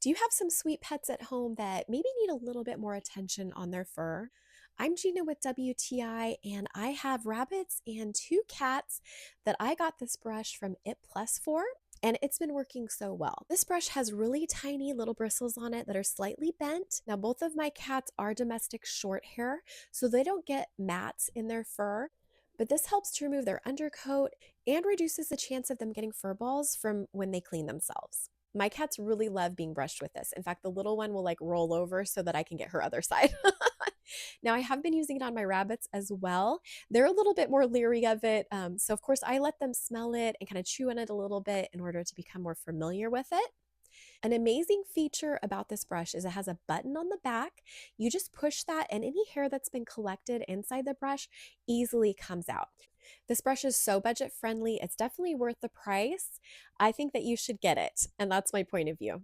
Do you have some sweet pets at home that maybe need a little bit more attention on their fur? I'm Gina with WTI, and I have rabbits and two cats that I got this brush from itPlus for. And it's been working so well. This brush has really tiny little bristles on it that are slightly bent. Now, both of my cats are domestic short hair, so they don't get mats in their fur. But this helps to remove their undercoat and reduces the chance of them getting fur balls from when they clean themselves. My cats really love being brushed with this. In fact, the little one will like roll over so that I can get her other side. Now, I have been using it on my rabbits as well. They're a little bit more leery of it. So, of course, I let them smell it and kind of chew on it a little bit in order to become more familiar with it. An amazing feature about this brush is it has a button on the back. You just push that, and any hair that's been collected inside the brush easily comes out. This brush is so budget friendly. It's definitely worth the price. I think that you should get it. And that's my point of view.